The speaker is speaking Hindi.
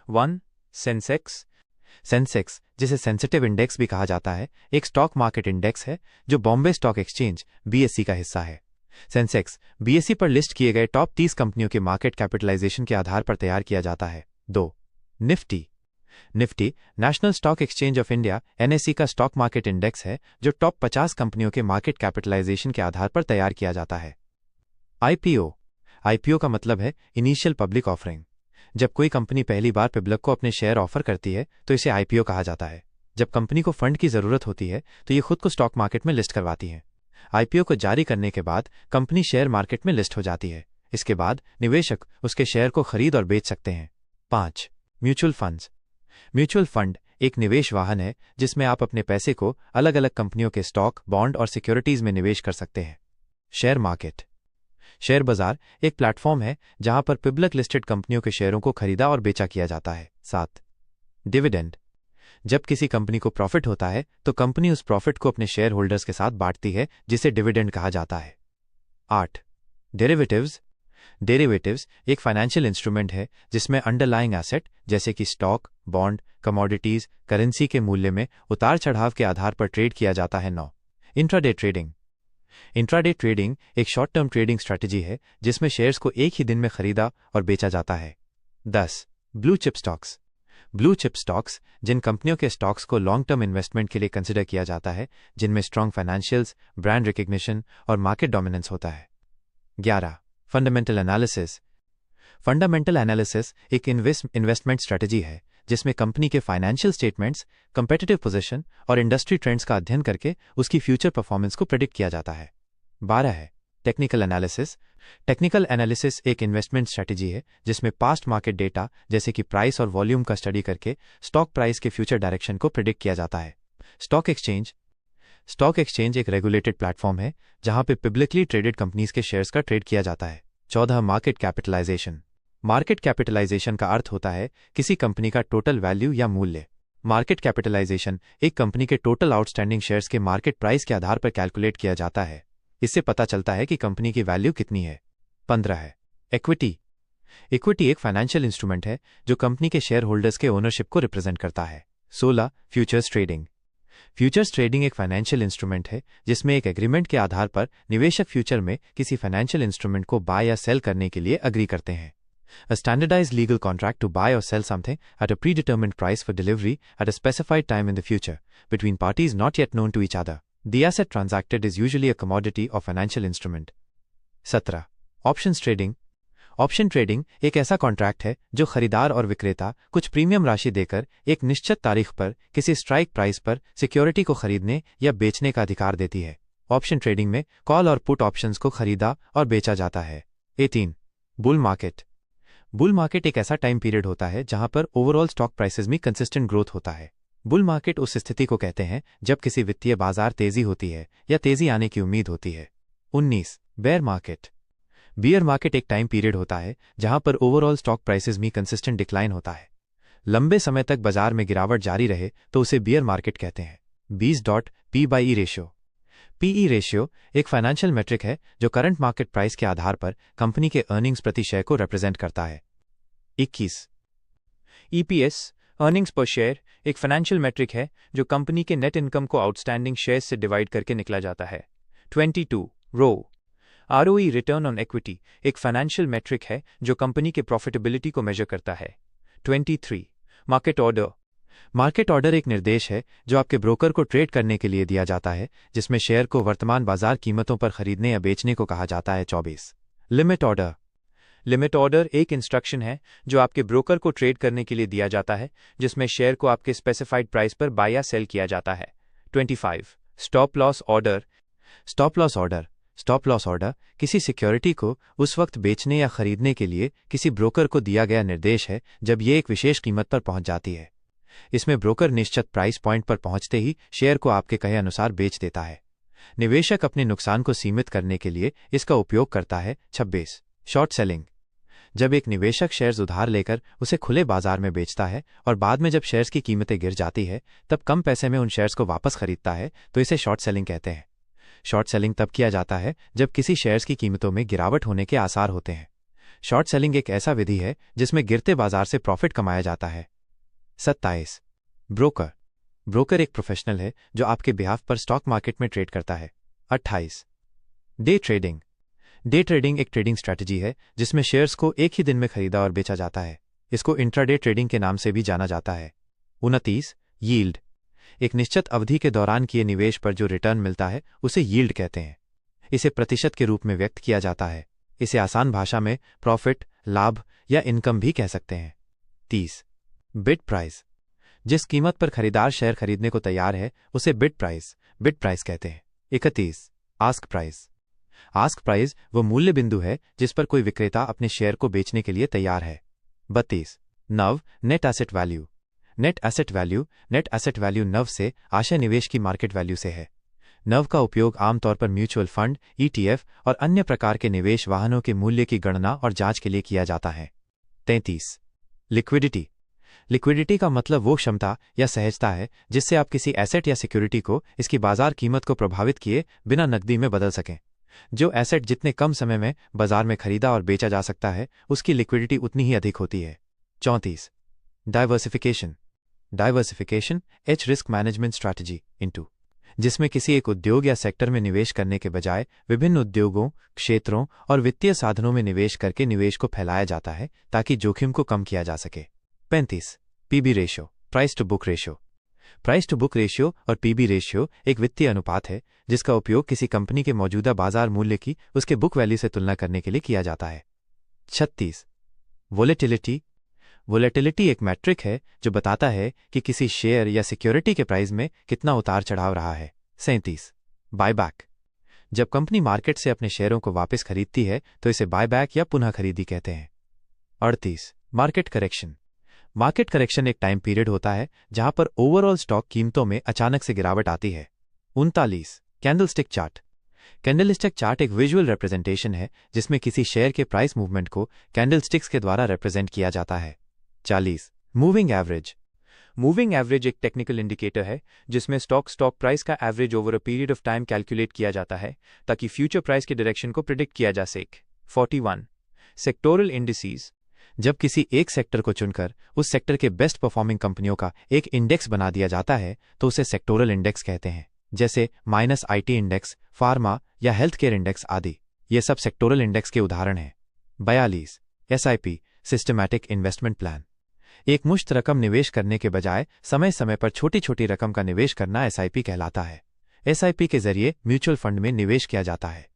1. सेंसेक्स। सेंसेक्स, जिसे सेंसिटिव इंडेक्स भी कहा जाता है, एक स्टॉक मार्केट इंडेक्स है जो बॉम्बे स्टॉक एक्सचेंज (BSE) का हिस्सा है। सेंसेक्स BSE पर लिस्ट किए गए टॉप 30 कंपनियों के मार्केट कैपिटलाइजेशन के आधार पर तैयार किया जाता है। 2. Nifty. Nifty national stock exchange of India (NSE) का स्टॉक मार्केट इंडेक्स है जो टॉप 50 कंपनियों के मार्केट कैपिटलाइजेशन के आधार पर तैयार किया जाता है। IPO। IPO का मतलब है इनिशियल पब्लिक ऑफरिंग। जब कोई कंपनी पहली बार पब्लिक को अपने शेयर ऑफर करती है तो इसे IPO कहा जाता है। जब कंपनी को फंड की जरूरत होती है तो ये खुद को स्टॉक मार्केट में लिस्ट करवाती है। IPO को जारी करने के बाद कंपनी शेयर मार्केट में लिस्ट हो जाती है। इसके बाद निवेशक उसके शेयर को खरीद और बेच सकते हैं। 5. Mutual funds. म्यूचुअल फंड एक निवेश वाहन है जिसमें आप अपने पैसे को अलग अलग कंपनियों के स्टॉक, बॉन्ड और सिक्योरिटीज में निवेश कर सकते हैं। Share market. शेयर बाजार एक प्लेटफॉर्म है जहां पर पब्लिक लिस्टेड कंपनियों के शेयरों को खरीदा और बेचा किया जाता है। 7. डिविडेंड। जब किसी कंपनी को प्रॉफिट होता है तो कंपनी उस प्रॉफिट को अपने शेयर होल्डर्स के साथ बांटती है, जिसे डिविडेंड कहा जाता है। 8. डेरिवेटिव्स। डेरिवेटिव्स एक फाइनेंशियल इंस्ट्रूमेंट है जिसमें अंडरलाइंग एसेट जैसे कि स्टॉक, बॉन्ड, कमोडिटीज, करेंसी के मूल्य में उतार चढ़ाव के आधार पर ट्रेड किया जाता है। 9. Intraday trading. इंट्राडे ट्रेडिंग एक शॉर्ट टर्म ट्रेडिंग स्ट्रैटेजी है जिसमें शेयर्स को एक ही दिन में खरीदा और बेचा जाता है। 10. Blue chip stocks. Blue chip stocks जिन कंपनियों के स्टॉक्स को लॉन्ग टर्म इन्वेस्टमेंट के लिए कंसिडर किया जाता है, जिनमें स्ट्रॉन्ग फाइनेंशियल्स, ब्रांड रिकग्निशन और मार्केट डोमिनेंस होता है। 11. Fundamental analysis. फंडामेंटल एनालिसिस एक इन्वेस्टमेंट स्ट्रैटेजी है जिसमें कंपनी के फाइनेंशियल स्टेटमेंट्स, कंपेटिटिव पोजीशन और इंडस्ट्री ट्रेंड्स का अध्ययन करके उसकी फ्यूचर परफॉर्मेंस को प्रेडिक्ट किया जाता है। 12 है टेक्निकल एनालिसिस। टेक्निकल एनालिसिस एक इन्वेस्टमेंट स्ट्रैटेजी है जिसमें पास्ट मार्केट डेटा जैसे कि प्राइस और वॉल्यूम का स्टडी करके स्टॉक प्राइस के फ्यूचर डायरेक्शन को प्रेडिक्ट किया जाता है। Stock exchange. स्टॉक एक्सचेंज एक रेगुलेटेड प्लेटफॉर्म है जहां पे पब्लिकली ट्रेडेड कंपनीज के शेयर्स का ट्रेड किया जाता है। 14. Market capitalisation. मार्केट कैपिटलाइजेशन का अर्थ होता है किसी कंपनी का टोटल वैल्यू या मूल्य। मार्केट कैपिटलाइजेशन एक कंपनी के टोटल आउटस्टैंडिंग शेयर्स के मार्केट प्राइस के आधार पर कैलकुलेट किया जाता है। इससे पता चलता है कि कंपनी की वैल्यू कितनी है। 15 है इक्विटी। इक्विटी एक फाइनेंशियल इंस्ट्रूमेंट है जो कंपनी के शेयर होल्डर्स के ओनरशिप को रिप्रेजेंट करता है। 16. Futures trading. फ्यूचर्स ट्रेडिंग एक फाइनेंशियल इंस्ट्रूमेंट है जिसमें एक एग्रीमेंट के आधार पर निवेशक फ्यूचर में किसी फाइनेंशियल इंस्ट्रूमेंट को बाय या सेल करने के लिए अग्री करते हैं। A standardized legal contract to buy or sell something at a predetermined price for delivery at a specified time in the future, between parties not yet known to each other. The asset transacted is usually a commodity or financial instrument. 17. Options trading. Option trading एक ऐसा कॉन्ट्रैक्ट है जो खरीदार और विक्रेता कुछ प्रीमियम राशि देकर एक निश्चित तारीख पर किसी स्ट्राइक प्राइस पर सिक्योरिटी को खरीदने या बेचने का अधिकार देती है। ऑप्शन ट्रेडिंग में कॉल और पुट ऑप्शंस को खरीदा और बेचा जाता है। 18. Bull market. बुल मार्केट एक ऐसा टाइम पीरियड होता है जहां पर ओवरऑल स्टॉक प्राइसेस में कंसिस्टेंट ग्रोथ होता है। बुल मार्केट उस स्थिति को कहते हैं जब किसी वित्तीय बाजार तेजी होती है या तेजी आने की उम्मीद होती है। 19. Bear market. बियर मार्केट एक टाइम पीरियड होता है जहां पर ओवरऑल स्टॉक प्राइसेस में कंसिस्टेंट डिक्लाइन होता है। लंबे समय तक बाजार में गिरावट जारी रहे तो उसे बियर मार्केट कहते हैं। 20. P/E ratio. पीई रेशियो एक फाइनेंशियल मेट्रिक है जो करंट मार्केट प्राइस के आधार पर कंपनी के अर्निंग्स प्रति शेयर को रिप्रेजेंट करता है। 21. EPS अर्निंग्स पर शेयर एक फाइनेंशियल मेट्रिक है जो कंपनी के नेट इनकम को आउटस्टैंडिंग शेयर्स से डिवाइड करके निकला जाता है। 22. ROE रिटर्न ऑन इक्विटी एक फाइनेंशियल मेट्रिक है जो कंपनी के प्रॉफिटेबिलिटी को मेजर करता है। 23. Market order. मार्केट ऑर्डर एक निर्देश है जो आपके ब्रोकर को ट्रेड करने के लिए दिया जाता है जिसमें शेयर को वर्तमान बाजार कीमतों पर खरीदने या बेचने को कहा जाता है। 24. Limit order. लिमिट ऑर्डर एक इंस्ट्रक्शन है जो आपके ब्रोकर को ट्रेड करने के लिए दिया जाता है जिसमें शेयर को आपके स्पेसिफाइड प्राइस पर बाय या सेल किया जाता है। 25. Stop loss order. Stop loss order stop loss order किसी सिक्योरिटी को उस वक्त बेचने या खरीदने के लिए किसी ब्रोकर को दिया गया निर्देश है जब यह एक विशेष कीमत पर पहुंच जाती है। इसमें ब्रोकर निश्चित प्राइस पॉइंट पर पहुंचते ही शेयर को आपके कहे अनुसार बेच देता है। निवेशक अपने नुकसान को सीमित करने के लिए इसका उपयोग करता है। 26. Short selling. जब एक निवेशक शेयर्स उधार लेकर उसे खुले बाजार में बेचता है और बाद में जब शेयर्स की कीमतें गिर जाती है तब कम पैसे में उन शेयर्स को वापस खरीदता है तो इसे शॉर्ट सेलिंग कहते हैं। शॉर्ट सेलिंग तब किया जाता है जब किसी शेयर्स की कीमतों में गिरावट होने के आसार होते हैं। शॉर्ट सेलिंग एक ऐसा विधि है जिसमें गिरते बाजार से प्रॉफिट कमाया जाता है। 27 ब्रोकर। ब्रोकर एक प्रोफेशनल है जो आपके बिहाफ पर स्टॉक मार्केट में ट्रेड करता है। 28 डे ट्रेडिंग। डे ट्रेडिंग एक ट्रेडिंग स्ट्रैटेजी है जिसमें शेयर्स को एक ही दिन में खरीदा और बेचा जाता है। इसको इंट्राडे ट्रेडिंग के नाम से भी जाना जाता है। 29 यील्ड। एक निश्चित अवधि के दौरान किए निवेश पर जो रिटर्न मिलता है उसे यील्ड कहते हैं। इसे प्रतिशत के रूप में व्यक्त किया जाता है। इसे आसान भाषा में प्रॉफिट, लाभ या इनकम भी कह सकते हैं। 30 बिड प्राइस। जिस कीमत पर खरीदार शेयर खरीदने को तैयार है उसे बिड प्राइस कहते हैं। 31 आस्क प्राइस। आस्क प्राइस वो मूल्य बिंदु है जिस पर कोई विक्रेता अपने शेयर को बेचने के लिए तैयार है। 32 नव net asset value. Net asset value नव से आशय निवेश की मार्केट वैल्यू से है। नव का उपयोग आमतौर पर म्यूचुअल फंड, ETF और अन्य प्रकार के निवेश वाहनों के मूल्य की गणना और जांच के लिए किया जाता है। 33 लिक्विडिटी। लिक्विडिटी का मतलब वो क्षमता या सहजता है जिससे आप किसी एसेट या सिक्योरिटी को इसकी बाजार कीमत को प्रभावित किए बिना नकदी में बदल सकें। जो एसेट जितने कम समय में बाजार में खरीदा और बेचा जा सकता है उसकी लिक्विडिटी उतनी ही अधिक होती है। 34 diversification H risk management strategy into, जिसमें किसी एक उद्योग या सेक्टर में निवेश करने के बजाय विभिन्न उद्योगों, क्षेत्रों और वित्तीय साधनों में निवेश करके निवेश को फैलाया जाता है ताकि जोखिम को कम किया जा सके। 35 PB ratio, price to book ratio. Price to book ratio और पीबी रेशियो एक वित्तीय अनुपात है जिसका उपयोग किसी कंपनी के मौजूदा बाजार मूल्य की उसके बुक वैल्यू से तुलना करने के लिए किया जाता है। 36 वोलेटिलिटी एक मैट्रिक है जो बताता है कि किसी शेयर या सिक्योरिटी के प्राइस में कितना उतार चढ़ाव रहा है। 37 बायबैक। जब कंपनी मार्केट से अपने शेयरों को वापस खरीदती है तो इसे बायबैक या पुनः खरीदी कहते हैं। 38 मार्केट करेक्शन एक टाइम पीरियड होता है जहां पर ओवरऑल स्टॉक कीमतों में अचानक से गिरावट आती है। 39 कैंडलस्टिक चार्ट एक विजुअल रिप्रेजेंटेशन है जिसमें किसी शेयर के प्राइस मूवमेंट को कैंडलस्टिक्स के द्वारा रिप्रेजेंट किया जाता है। 40 मूविंग एवरेज एक टेक्निकल इंडिकेटर है जिसमें स्टॉक प्राइस का average over a period of time calculate किया जाता है ताकि फ्यूचर प्राइस के डायरेक्शन को प्रिडिक्ट किया जा सके। 41 सेक्टोरल इंडिसेस। जब किसी एक सेक्टर को चुनकर उस सेक्टर के बेस्ट परफॉर्मिंग कंपनियों का एक इंडेक्स बना दिया जाता है तो उसे सेक्टोरल इंडेक्स कहते हैं, जैसे -IT इंडेक्स, फार्मा या हेल्थ केयर इंडेक्स आदि। ये सब सेक्टोरल इंडेक्स के उदाहरण हैं। 42 SIP सिस्टमैटिक इन्वेस्टमेंट प्लान। एक मुश्त रकम निवेश करने के बजाय समय समय पर छोटी छोटी रकम का निवेश करना SIP कहलाता है। SIP के जरिए म्यूचुअल फंड में निवेश किया जाता है।